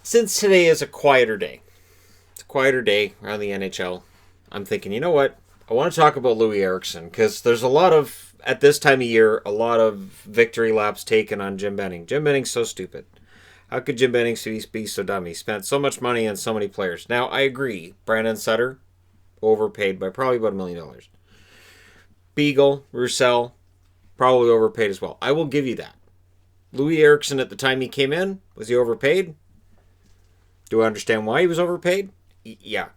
Since today is a quieter day, it's a quieter day around the NHL, I'm thinking, you know what? I want to talk about Loui Eriksson because there's a lot of, at this time of year, a lot of victory laps taken on Jim Benning. Jim Benning's so stupid. How could Jim Benning be so dumb? He spent so much money on so many players. Now, I agree. Brandon Sutter, overpaid by probably about $1 million. Beagle, Roussel, probably overpaid as well. I will give you that. Loui Eriksson, at the time he came in, was he overpaid? Do I understand why he was overpaid? Yeah.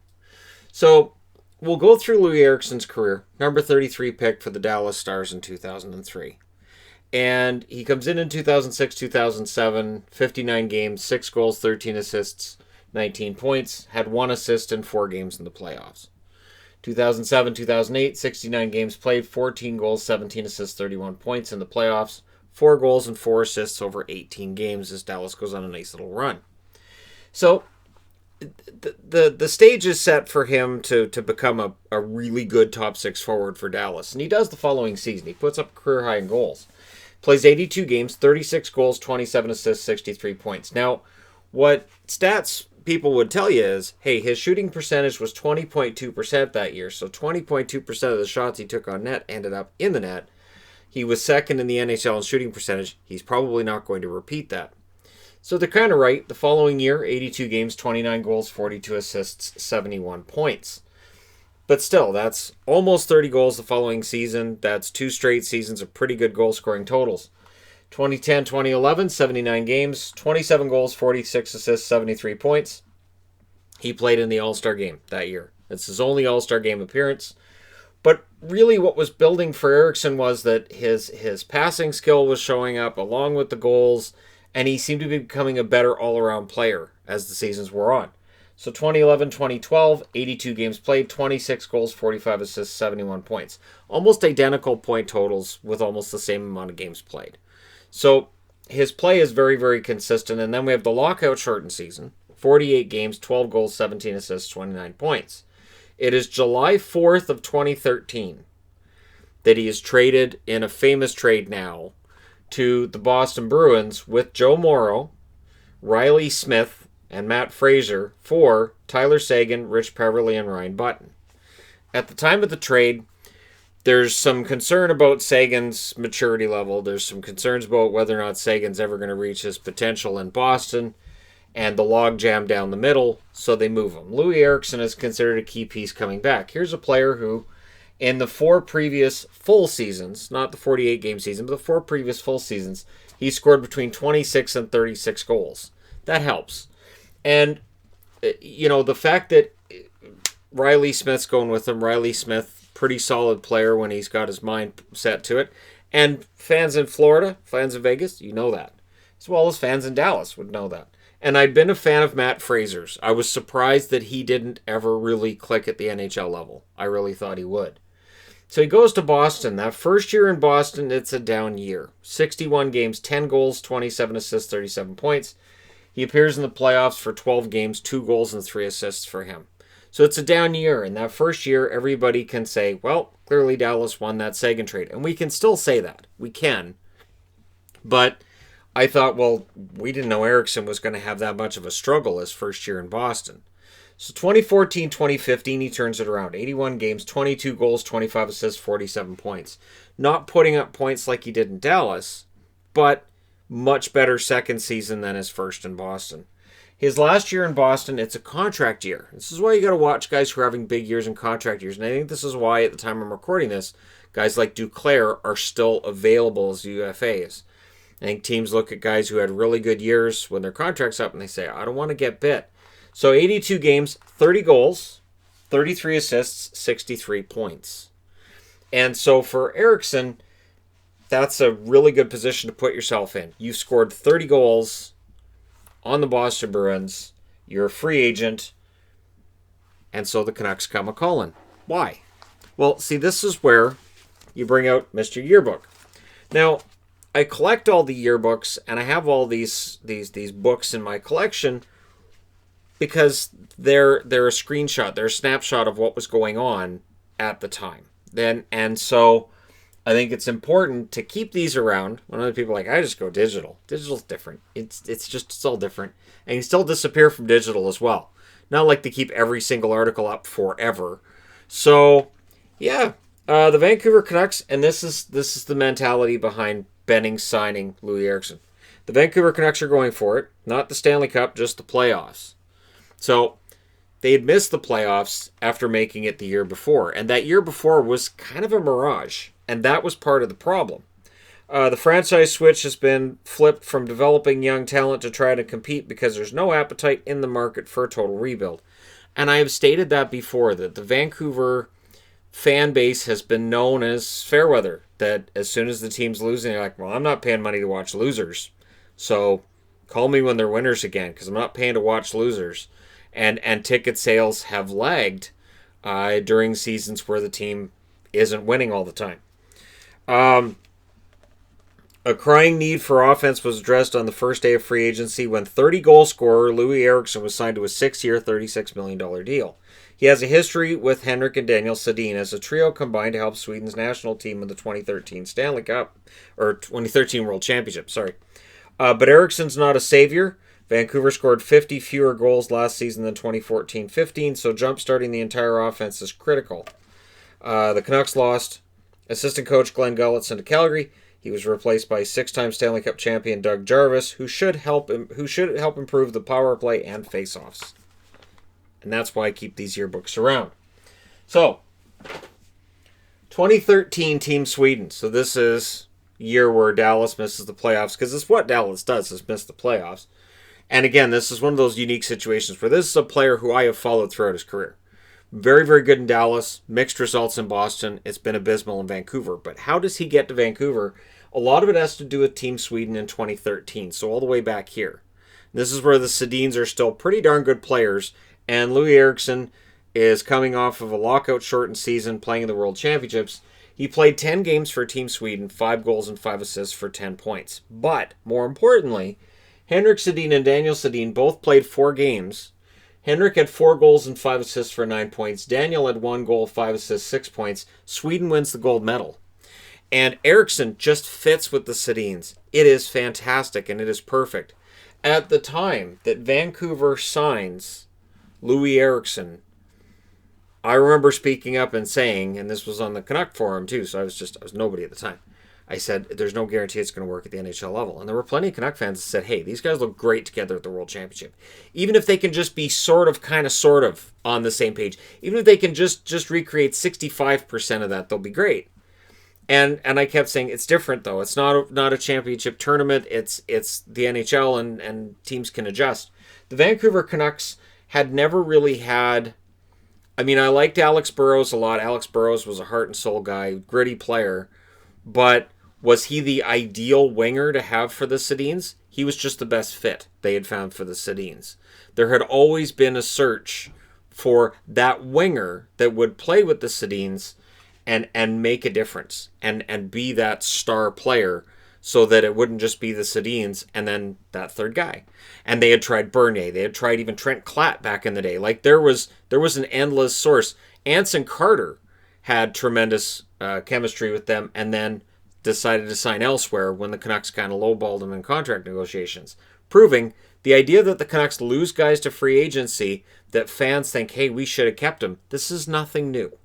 So, we'll go through Loui Eriksson's career. Number 33 pick for the Dallas Stars in 2003. And he comes in 2006, 2007, 59 games, 6 goals, 13 assists, 19 points. Had 1 assist in 4 games in the playoffs. 2007, 2008, 69 games played, 14 goals, 17 assists, 31 points in the playoffs. 4 goals and 4 assists over 18 games as Dallas goes on a nice little run. So, the stage is set for him to become a really good top 6 forward for Dallas. And he does the following season. He puts up a career high in goals. Plays 82 games, 36 goals, 27 assists, 63 points. Now, what stats people would tell you is, hey, his shooting percentage was 20.2% that year. So 20.2% of the shots he took on net ended up in the net. He was second in the NHL in shooting percentage. He's probably not going to repeat that. So they're kind of right. The following year, 82 games, 29 goals, 42 assists, 71 points. But still, that's almost 30 goals the following season. That's 2 straight seasons of pretty good goal-scoring totals. 2010-2011, 79 games, 27 goals, 46 assists, 73 points. He played in the All-Star game that year. It's his only All-Star game appearance. But really what was building for Eriksson was that his passing skill was showing up along with the goals, and he seemed to be becoming a better all-around player as the seasons wore on. So 2011-2012, 82 games played, 26 goals, 45 assists, 71 points. Almost identical point totals with almost the same amount of games played. So his play is very, very consistent. And then we have the lockout shortened season, 48 games, 12 goals, 17 assists, 29 points. It is July 4th of 2013 that he is traded in a famous trade now to the Boston Bruins with Joe Morrow, Riley Smith, and Matt Fraser for Tyler Sagan, Rich Peverley, and Ryan Button. At the time of the trade, there's some concern about Sagan's maturity level. There's some concerns about whether or not Sagan's ever going to reach his potential in Boston, and the logjam down the middle, so they move him. Loui Eriksson is considered a key piece coming back. Here's a player who, in the 4 previous full seasons, not the 48-game season, but the 4 previous full seasons, he scored between 26 and 36 goals. That helps. And, the fact that Riley Smith's going with him, Riley Smith, pretty solid player when he's got his mind set to it. And fans in Florida, fans in Vegas, you know that. As well as fans in Dallas would know that. And I'd been a fan of Matt Fraser's. I was surprised that he didn't ever really click at the NHL level. I really thought he would. So he goes to Boston. That first year in Boston, it's a down year. 61 games, 10 goals, 27 assists, 37 points. He appears in the playoffs for 12 games, 2 goals and 3 assists for him. So it's a down year. And that first year, everybody can say, well, clearly Dallas won that Sagan trade. And we can still say that. We can. But I thought, well, we didn't know Eriksson was going to have that much of a struggle his first year in Boston. So 2014-2015, he turns it around. 81 games, 22 goals, 25 assists, 47 points. Not putting up points like he did in Dallas, but much better second season than his first in Boston. His last year in Boston, it's a contract year. This is why you got to watch guys who are having big years and contract years. And I think this is why, at the time I'm recording this, guys like Duclair are still available as UFAs. I think teams look at guys who had really good years when their contract's up and they say, I don't want to get bit. So 82 games, 30 goals, 33 assists, 63 points. And so for Eriksson, that's a really good position to put yourself in. You've scored 30 goals on the Boston Bruins. You're a free agent. And so the Canucks come a-calling. Why? Well, see, this is where you bring out Mr. Yearbook. Now, I collect all the yearbooks, and I have all these books in my collection because they're a screenshot, they're a snapshot of what was going on at the time. And so I think it's important to keep these around. When other people are like, I just go digital. Digital's different. It's all different. And you still disappear from digital as well. Not like to keep every single article up forever. So, yeah, the Vancouver Canucks, and this is the mentality behind Benning signing Loui Eriksson. The Vancouver Canucks are going for it, not the Stanley Cup, just the playoffs. So they had missed the playoffs after making it the year before, and that year before was kind of a mirage, and that was part of the problem. The franchise switch has been flipped from developing young talent to try to compete because there's no appetite in the market for a total rebuild. And I have stated that before, that the Vancouver fan base has been known as fair weather, that as soon as the team's losing, they're like, well, I'm not paying money to watch losers. So call me when they're winners again, because I'm not paying to watch losers. And ticket sales have lagged during seasons where the team isn't winning all the time. A crying need for offense was addressed on the first day of free agency when 30-goal scorer Loui Eriksson was signed to a 6-year, $36 million deal. He has a history with Henrik and Daniel Sedin as a trio combined to help Sweden's national team in the 2013 Stanley Cup, or 2013 World Championship, but Eriksson's not a savior. Vancouver scored 50 fewer goals last season than 2014-15, so jump-starting the entire offense is critical. The Canucks lost assistant coach Glenn Gulletson to Calgary. He was replaced by six-time Stanley Cup champion Doug Jarvis, who should help improve the power play and face-offs. And that's why I keep these yearbooks around. So, 2013 Team Sweden. So this is year where Dallas misses the playoffs, because it's what Dallas does, is miss the playoffs. And again, this is one of those unique situations where this is a player who I have followed throughout his career. Very, very good in Dallas. Mixed results in Boston. It's been abysmal in Vancouver. But how does he get to Vancouver? A lot of it has to do with Team Sweden in 2013. So all the way back here. This is where the Sedins are still pretty darn good players. And Loui Eriksson is coming off of a lockout-shortened season playing in the World Championships. He played 10 games for Team Sweden, 5 goals and 5 assists for 10 points. But, more importantly, Henrik Sedin and Daniel Sedin both played 4 games. Henrik had 4 goals and 5 assists for 9 points. Daniel had 1 goal, 5 assists, 6 points. Sweden wins the gold medal. And Eriksson just fits with the Sedins. It is fantastic and it is perfect. At the time that Vancouver signs Loui Eriksson, I remember speaking up and saying, and this was on the Canuck forum too, so I was nobody at the time. I said, there's no guarantee it's going to work at the NHL level. And there were plenty of Canuck fans that said, hey, these guys look great together at the World Championship. Even if they can just be sort of on the same page, even if they can just recreate 65% of that, they'll be great. And I kept saying, it's different though. It's not a championship tournament. It's the NHL and teams can adjust. The Vancouver Canucks had never really had... I mean, I liked Alex Burrows a lot. Alex Burrows was a heart and soul guy, gritty player. But was he the ideal winger to have for the Sedins? He was just the best fit they had found for the Sedins. There had always been a search for that winger that would play with the Sedins and make a difference and be that star player so that it wouldn't just be the Sedins and then that third guy. And they had tried Bernier. They had tried even Trent Klatt back in the day. Like there was an endless source. Anson Carter had tremendous chemistry with them and then decided to sign elsewhere when the Canucks kind of lowballed him in contract negotiations. Proving the idea that the Canucks lose guys to free agency that fans think, hey, we should have kept him. This is nothing new.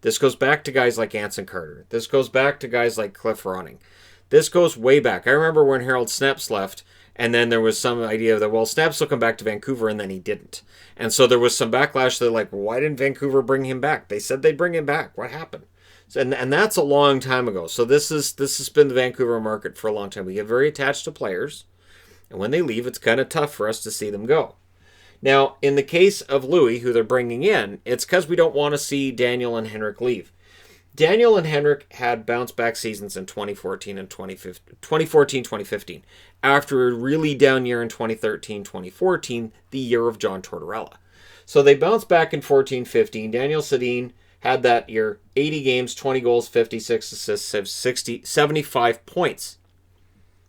This goes back to guys like Anson Carter. This goes back to guys like Cliff Ronning. This goes way back. I remember when Harold Snepps left, and then there was some idea that, well, Snepps will come back to Vancouver, and then he didn't. And so there was some backlash. They're like, well, why didn't Vancouver bring him back? They said they'd bring him back. What happened? So, and that's a long time ago. So this has been the Vancouver market for a long time. We get very attached to players, and when they leave, it's kind of tough for us to see them go. Now, in the case of Loui, who they're bringing in, it's because we don't want to see Daniel and Henrik leave. Daniel and Henrik had bounce-back seasons in 2014 and 2015, after a really down year in 2013-2014, the year of John Tortorella. So they bounced back in 14-15. Daniel Sedin had that year 80 games, 20 goals, 56 assists, 75 points.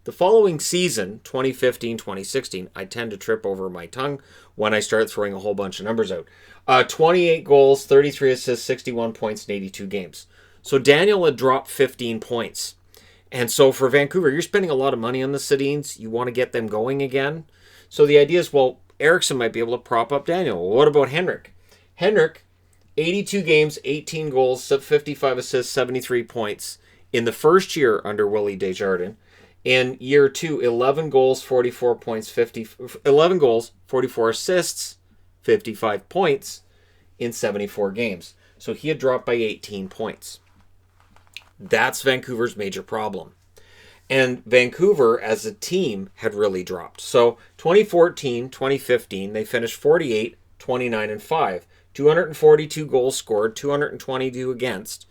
The following season, 2015-2016, I tend to trip over my tongue when I start throwing a whole bunch of numbers out. 28 goals, 33 assists, 61 points in 82 games. So Daniel had dropped 15 points. And so for Vancouver, you're spending a lot of money on the Sedins. You want to get them going again. So the idea is, well, Eriksson might be able to prop up Daniel. Well, what about Henrik? Henrik, 82 games, 18 goals, 55 assists, 73 points in the first year under Willie Desjardins. In year 2, 11 goals, 44 points, 11 goals, 44 assists, 55 points in 74 games. So he had dropped by 18 points. That's Vancouver's major problem. And Vancouver as a team had really dropped. So 2014, 2015, they finished 48, 29, and 5. 242 goals scored, 222 against.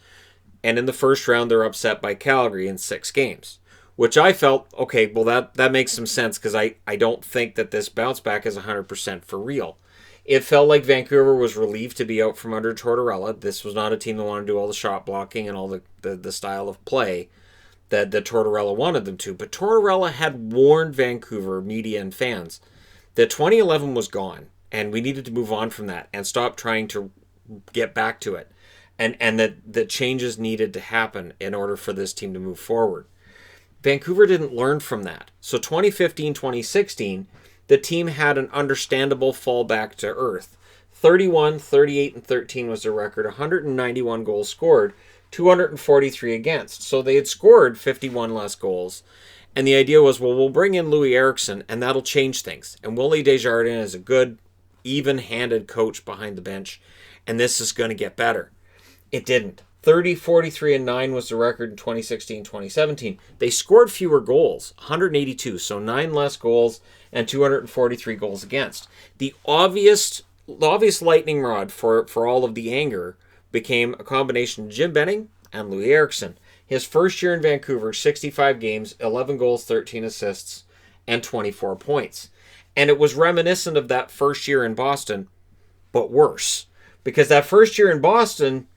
And in the first round, they're upset by Calgary in 6 games. Which I felt, okay, well, that makes some sense because I don't think that this bounce back is 100% for real. It felt like Vancouver was relieved to be out from under Tortorella. This was not a team that wanted to do all the shot blocking and all the style of play that Tortorella wanted them to. But Tortorella had warned Vancouver media and fans that 2011 was gone and we needed to move on from that and stop trying to get back to it. And that changes needed to happen in order for this team to move forward. Vancouver didn't learn from that. So 2015, 2016, the team had an understandable fall back to earth. 31, 38, and 13 was their record. 191 goals scored, 243 against. So they had scored 51 less goals. And the idea was, well, we'll bring in Loui Eriksson, and that'll change things. And Willie Desjardins is a good, even-handed coach behind the bench, and this is going to get better. It didn't. 30, 43, and 9 was the record in 2016, 2017. They scored fewer goals, 182, so 9 less goals and 243 goals against. The obvious lightning rod for all of the anger became a combination of Jim Benning and Loui Eriksson. His first year in Vancouver, 65 games, 11 goals, 13 assists, and 24 points. And it was reminiscent of that first year in Boston, but worse. Because that first year in Boston,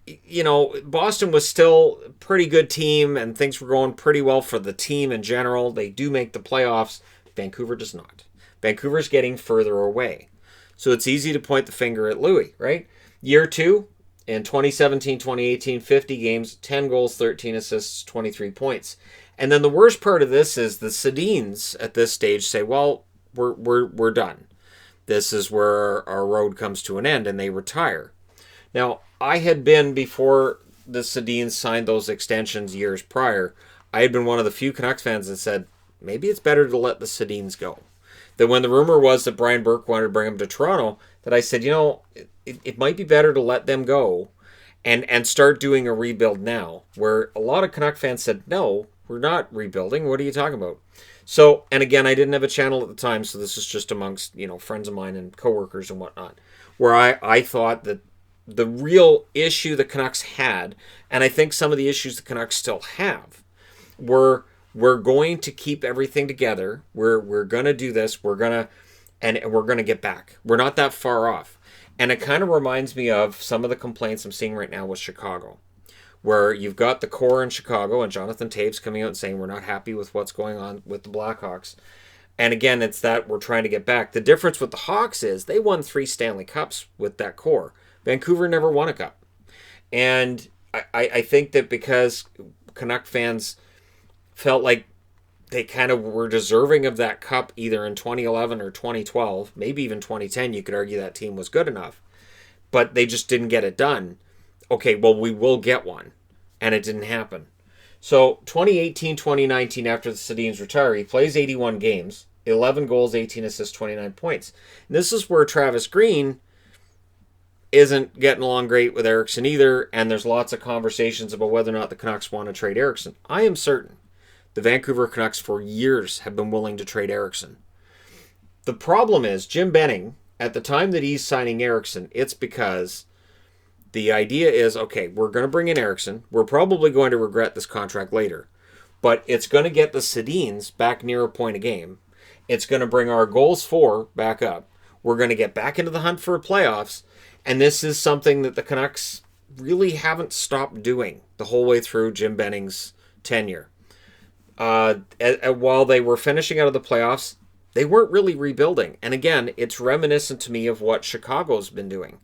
you know, Boston was still a pretty good team and things were going pretty well for the team in general. They do make the playoffs. Vancouver does not. Vancouver's getting further away. So it's easy to point the finger at Loui, right? Year 2, in 2017, 2018, 50 games, 10 goals, 13 assists, 23 points. And then the worst part of this is the Sedins at this stage say, well, we're done. This is where our road comes to an end, and they retire. Now, I had been, before the Sedins signed those extensions years prior, I had been one of the few Canucks fans that said, maybe it's better to let the Sedins go. That when the rumor was that Brian Burke wanted to bring him to Toronto, that I said, you know, it might be better to let them go and start doing a rebuild now. Where a lot of Canuck fans said, no, we're not rebuilding. What are you talking about? So, and again, I didn't have a channel at the time, so this is just amongst, you know, friends of mine and coworkers and whatnot, where I thought that the real issue the Canucks had, and I think some of the issues the Canucks still have, were we're going to keep everything together. We're going to do this. We're going to get back. We're not that far off. And it kind of reminds me of some of the complaints I'm seeing right now with Chicago, where you've got the core in Chicago and Jonathan Taves coming out and saying we're not happy with what's going on with the Blackhawks. And again, it's that we're trying to get back. The difference with the Hawks is they won 3 Stanley Cups with that core. Vancouver never won a cup. And I think that because Canuck fans felt like they kind of were deserving of that cup either in 2011 or 2012, maybe even 2010, you could argue that team was good enough, but they just didn't get it done. Okay, well, we will get one. And it didn't happen. So 2018, 2019, after the Sedins retire, he plays 81 games, 11 goals, 18 assists, 29 points. And this is where Travis Green isn't getting along great with Eriksson either, and there's lots of conversations about whether or not the Canucks want to trade Eriksson. I am certain the Vancouver Canucks for years have been willing to trade Eriksson. The problem is Jim Benning, at the time that he's signing Eriksson, it's because the idea is, okay, we're going to bring in Eriksson. We're probably going to regret this contract later, but it's going to get the Sedins back near a point a game. It's going to bring our goals for back up. We're going to get back into the hunt for playoffs. And this is something that the Canucks really haven't stopped doing the whole way through Jim Benning's tenure. While they were finishing out of the playoffs, they weren't really rebuilding. And again, it's reminiscent to me of what Chicago's been doing,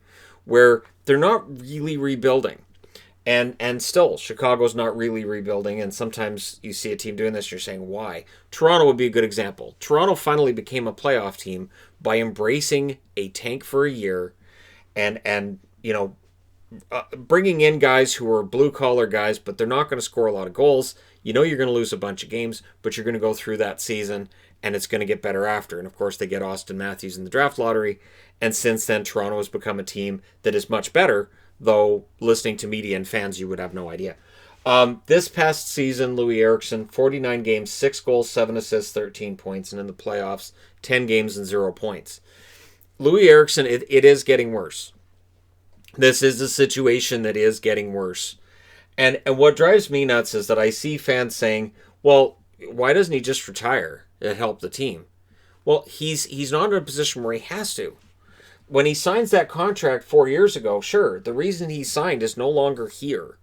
where they're not really rebuilding. And still, Chicago's not really rebuilding, and sometimes you see a team doing this, and you're saying, why? Toronto would be a good example. Toronto finally became a playoff team by embracing a tank for a year and bringing in guys who are blue-collar guys, but they're not going to score a lot of goals. You know you're going to lose a bunch of games, but you're going to go through that season, and it's going to get better after. And, of course, they get Austin Matthews in the draft lottery, and since then, Toronto has become a team that is much better, though listening to media and fans, you would have no idea. This past season, Loui Eriksson, 49 games, 6 goals, 7 assists, 13 points, and in the playoffs, 10 games and 0 points. Loui Eriksson, it is getting worse. This is a situation that is getting worse. And what drives me nuts is that I see fans saying, well, why doesn't he just retire and help the team? Well, he's not in a position where he has to. When he signs that contract 4 years ago, sure, the reason he signed is no longer here.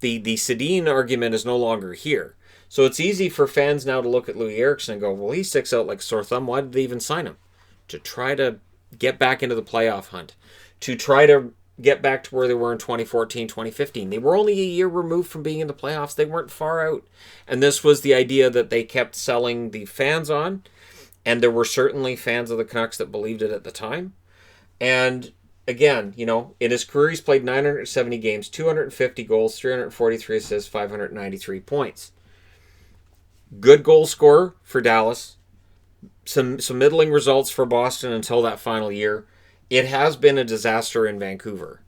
The Sedin argument is no longer here. So it's easy for fans now to look at Loui Eriksson and go, well, he sticks out like a sore thumb. Why did they even sign him? To try to get back into the playoff hunt. To try to get back to where they were in 2014, 2015. They were only a year removed from being in the playoffs. They weren't far out. And this was the idea that they kept selling the fans on. And there were certainly fans of the Canucks that believed it at the time. And again, in his career, he's played 970 games, 250 goals, 343 assists, 593 points. Good goal scorer for Dallas. Some middling results for Boston until that final year. It has been a disaster in Vancouver.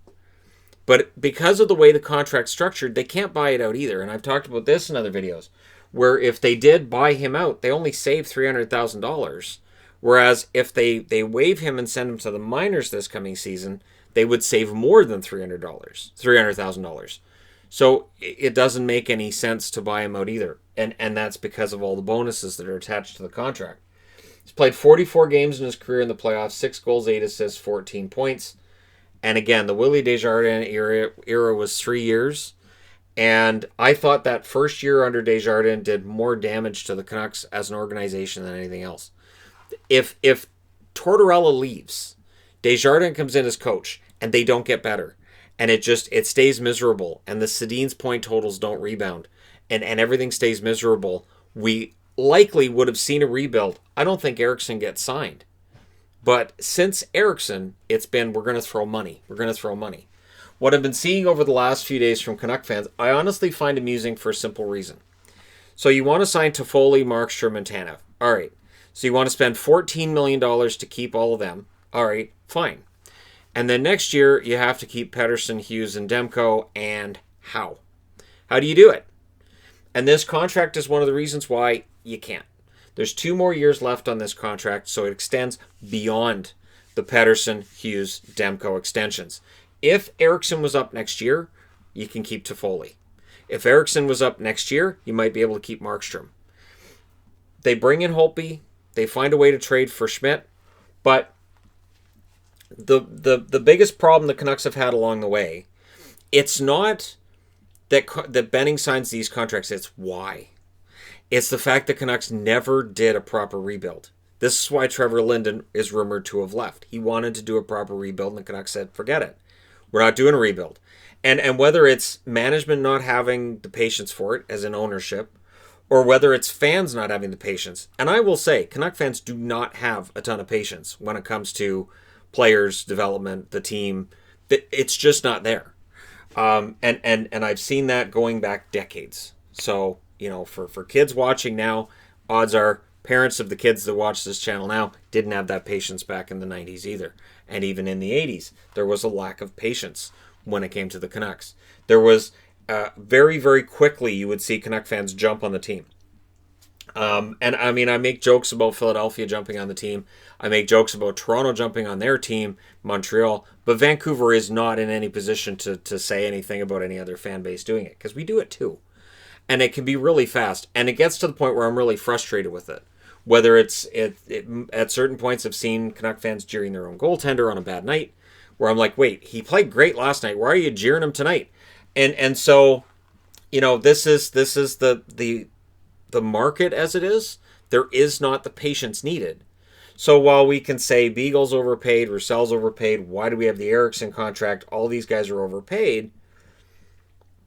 But because of the way the contract's structured, they can't buy it out either. And I've talked about this in other videos, where if they did buy him out, they only save $300,000. Whereas if they waive him and send him to the minors this coming season, they would save more than $300,000. So it doesn't make any sense to buy him out either. And that's because of all the bonuses that are attached to the contract. He's played 44 games in his career in the playoffs, 6 goals, 8 assists, 14 points. And again, the Willie Desjardins era was 3 years. And I thought that first year under Desjardins did more damage to the Canucks as an organization than anything else. If Tortorella leaves, Desjardins comes in as coach, and they don't get better. And it stays miserable. And the Sedin's point totals don't rebound. And everything stays miserable. We likely would have seen a rebuild. I don't think Eriksson gets signed. But since Eriksson, it's been, we're going to throw money. We're going to throw money. What I've been seeing over the last few days from Canuck fans, I honestly find amusing for a simple reason. So you want to sign Toffoli, Markstrom, and Tanev. All right. So you want to spend $14 million to keep all of them. All right, fine. And then next year, you have to keep Pettersson, Hughes, and Demko. And how? How do you do it? And this contract is one of the reasons why you can't. There's 2 more years left on this contract, so it extends beyond the Pettersson, Hughes, Demko extensions. If Eriksson was up next year, you can keep Toffoli. If Eriksson was up next year, you might be able to keep Markstrom. They bring in Holtby. They find a way to trade for Schmidt. But the biggest problem the Canucks have had along the way, it's not that Benning signs these contracts, it's why. It's the fact that Canucks never did a proper rebuild. This is why Trevor Linden is rumored to have left. He wanted to do a proper rebuild, and the Canucks said, forget it. We're not doing a rebuild. And whether it's management not having the patience for it, as in ownership, or whether it's fans not having the patience. And I will say, Canuck fans do not have a ton of patience when it comes to players, development, the team. It's just not there. And I've seen that going back decades. So, for kids watching now, odds are parents of the kids that watch this channel now didn't have that patience back in the 90s either. And even in the 80s, there was a lack of patience when it came to the Canucks. There was very, very quickly you would see Canuck fans jump on the team. And I mean, I make jokes about Philadelphia jumping on the team. I make jokes about Toronto jumping on their team, Montreal. But Vancouver is not in any position to say anything about any other fan base doing it, because we do it too. And it can be really fast. And it gets to the point where I'm really frustrated with it. Whether it's at certain points I've seen Canuck fans jeering their own goaltender on a bad night, where I'm like, wait, he played great last night. Why are you jeering him tonight? And so, this is the market as it is. There is not the patience needed. So while we can say Beagle's overpaid, Roussell's overpaid, why do we have the Eriksson contract? All these guys are overpaid.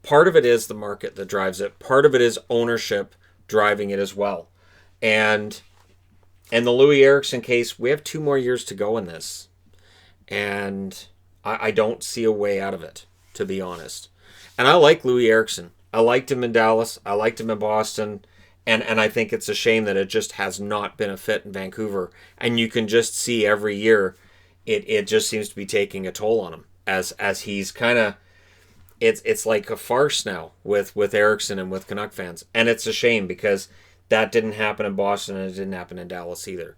part of it is the market that drives it. Part of it is ownership driving it as well. And in the Loui Eriksson case, we have 2 more years to go in this. And I don't see a way out of it, to be honest. And I like Loui Eriksson. I liked him in Dallas. I liked him in Boston. And I think it's a shame that it just has not been a fit in Vancouver. And you can just see every year it just seems to be taking a toll on him. As he's kind of... It's like a farce now with Eriksson and with Canuck fans. And it's a shame because that didn't happen in Boston and it didn't happen in Dallas either.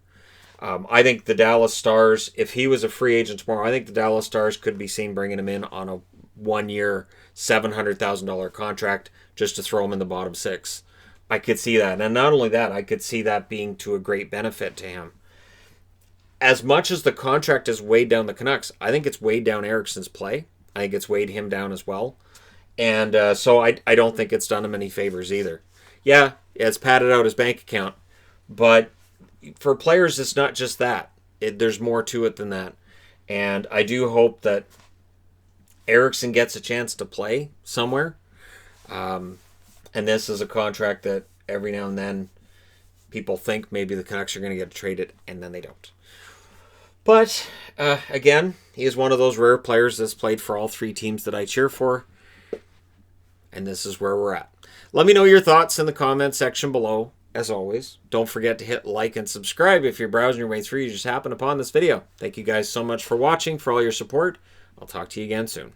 I think the Dallas Stars, if he was a free agent tomorrow, I think the Dallas Stars could be seen bringing him in on a 1-year, $700,000 contract just to throw him in the bottom 6. I could see that. And not only that, I could see that being to a great benefit to him. As much as the contract has weighed down the Canucks, I think it's weighed down Eriksson's play. I think it's weighed him down as well. And so I don't think it's done him any favors either. Yeah, it's padded out his bank account. But for players, it's not just that. There's more to it than that. And I do hope that Eriksson gets a chance to play somewhere. And this is a contract that every now and then people think maybe the Canucks are going to get traded, and then they don't. But, again, he is one of those rare players that's played for all 3 teams that I cheer for. And this is where we're at. Let me know your thoughts in the comment section below. As always, don't forget to hit like and subscribe if you're browsing your way through. You just happened upon this video. Thank you guys so much for watching, for all your support. I'll talk to you again soon.